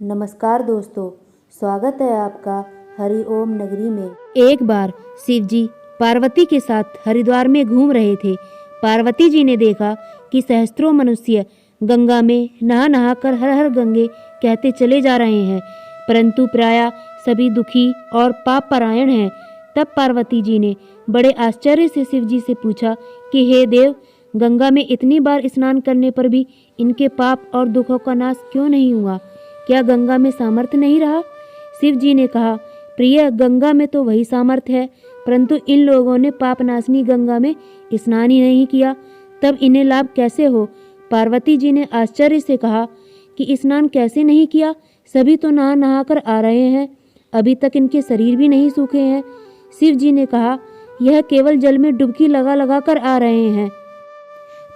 नमस्कार दोस्तों, स्वागत है आपका हरिओम नगरी में। एक बार शिव जी पार्वती के साथ हरिद्वार में घूम रहे थे। पार्वती जी ने देखा कि सहस्त्रों मनुष्य गंगा में नहा नहा कर हर हर गंगे कहते चले जा रहे हैं, परंतु प्रायः सभी दुखी और पाप परायण हैं। तब पार्वती जी ने बड़े आश्चर्य से शिव जी से पूछा कि हे देव, गंगा में इतनी बार स्नान करने पर भी इनके पाप और दुखों का नाश क्यों नहीं हुआ? क्या गंगा में सामर्थ्य नहीं रहा? शिव जी ने कहा, प्रिय, गंगा में तो वही सामर्थ्य है, परंतु इन लोगों ने पापनाशनी गंगा में स्नान ही नहीं किया, तब इन्हें लाभ कैसे हो? पार्वती जी ने आश्चर्य से कहा कि स्नान कैसे नहीं किया? सभी तो नहा नहा कर आ रहे हैं, अभी तक इनके शरीर भी नहीं सूखे हैं। शिव जी ने कहा, यह केवल जल में डुबकी लगा लगा कर आ रहे हैं।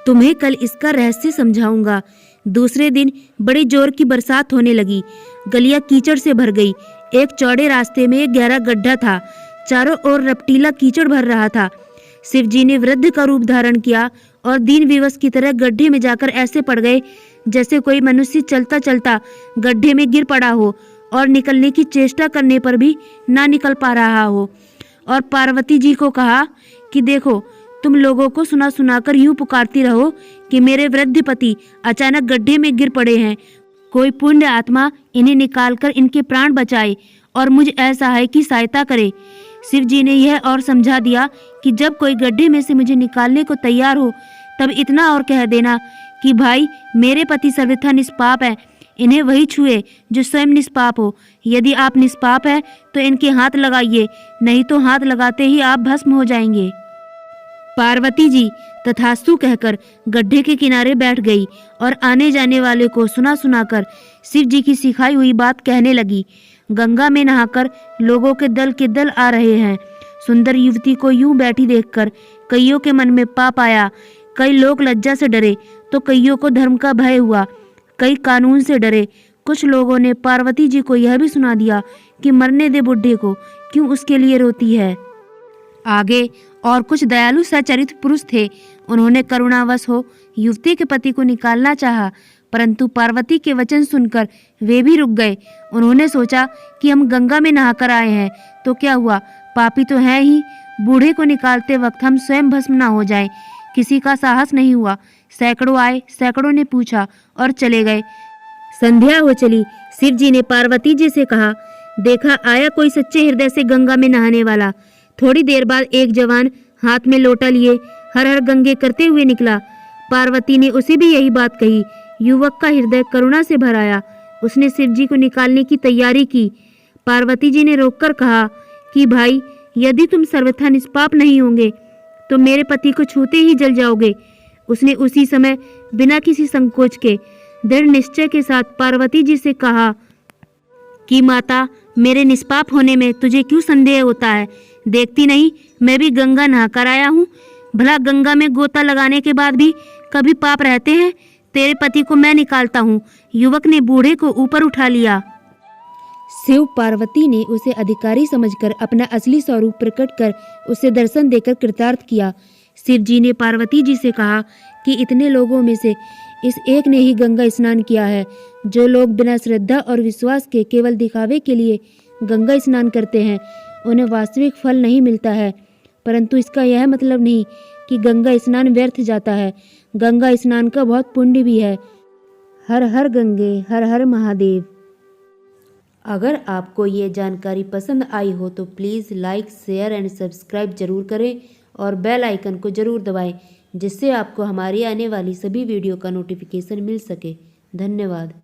तुम्हें कल इसका रहस्य समझाऊंगा। दूसरे दिन बड़ी जोर की बरसात होने लगी। गलियां कीचड़ से भर गई। एक चौड़े रास्ते में एक गहरा गड्ढा था। चारों ओर रपटीला कीचड़ भर रहा था। शिव जी ने वृद्ध का रूप धारण किया और दीन विवश की तरह गड्ढे में जाकर ऐसे पड़ गए जैसे कोई मनुष्य चलता चलता गड्ढे में गिर पड़ा हो और निकलने की चेष्टा करने पर भी ना निकल पा रहा हो। और पार्वती जी को कहा कि देखो, तुम लोगों को सुना सुनाकर यूं पुकारती रहो कि मेरे वृद्ध पति अचानक गड्ढे में गिर पड़े हैं, कोई पुण्य आत्मा इन्हें निकालकर इनके प्राण बचाए और मुझ असहाय की सहायता करे। शिव जी ने यह और समझा दिया कि जब कोई गड्ढे में से मुझे निकालने को तैयार हो, तब इतना और कह देना कि भाई, मेरे पति सर्वथा निष्पाप है, इन्हें वही छुए जो स्वयं निष्पाप हो। यदि आप निष्पाप है तो इनके हाथ लगाइए, नहीं तो हाथ लगाते ही आप भस्म हो जाएंगे। पार्वती जी तथास्तु कहकर गड्ढे के किनारे बैठ गई और आने जाने वाले को सुना सुनाकर शिव जी की सिखाई हुई बात कहने लगी। गंगा में नहाकर लोगों के दल आ रहे हैं। सुंदर युवती को यूं बैठी देखकर कईयों के मन में पाप आया। कई लोग लज्जा से डरे तो कईयों को धर्म का भय हुआ, कई कानून से डरे। कुछ लोगों ने पार्वती जी को यह भी सुना दिया कि मरने दे बुढ़े को, क्यों उसके लिए रोती है। आगे और कुछ दयालु सचरित्र पुरुष थे। उन्होंने करुणावश हो युवती के पति को निकालना चाहा, परंतु पार्वती के वचन सुनकर वे भी रुक गए। उन्होंने सोचा कि हम गंगा में नहाकर आए हैं तो क्या हुआ, पापी तो हैं ही, बूढ़े को निकालते वक्त हम स्वयं भस्म न हो जाएं। किसी का साहस नहीं हुआ। सैकड़ों आए, सैकड़ों ने पूछा और चले गए। संध्या हो चली। शिव जी ने पार्वती जी से कहा, देखा, आया कोई सच्चे हृदय से गंगा में नहाने वाला। थोड़ी देर बाद एक जवान हाथ में लोटा लिए हर हर गंगे करते हुए निकला। पार्वती ने उसे भी यही बात कही। युवक का हृदय करुणा से भर आया। उसने शिव जी को निकालने की तैयारी की। पार्वती जी ने रोककर कहा कि भाई, यदि तुम सर्वथा निष्पाप नहीं होंगे तो मेरे पति को छूते ही जल जाओगे। उसने उसी समय बिना किसी संकोच के दृढ़ निश्चय के साथ पार्वती जी से कहा कि माता, मेरे निष्पाप होने में तुझे क्यों संदेह होता है? देखती नहीं, मैं भी गंगा नहाकर आया हूँ। भला गंगा में गोता लगाने के बाद भी कभी पाप रहते हैं? तेरे पति को मैं निकालता हूँ। युवक ने बूढ़े को ऊपर उठा लिया। शिव पार्वती ने उसे अधिकारी समझकर अपना असली स्वरूप प्रकट कर उसे दर्शन देकर कृतार्थ किया। शिव जी ने पार्वती जी से कहा कि इतने लोगों में से इस एक ने ही गंगा स्नान किया है। जो लोग बिना श्रद्धा और विश्वास के केवल दिखावे के लिए गंगा स्नान करते हैं, उन्हें वास्तविक फल नहीं मिलता है। परंतु इसका यह मतलब नहीं कि गंगा स्नान व्यर्थ जाता है। गंगा स्नान का बहुत पुण्य भी है। हर हर गंगे, हर हर महादेव। अगर आपको ये जानकारी पसंद आई हो तो please like, share and subscribe जरूर करें और बेल आइकन को जरूर दबाएं, जिससे आपको हमारी आने वाली सभी वीडियो का नोटिफिकेशन मिल सके। धन्यवाद।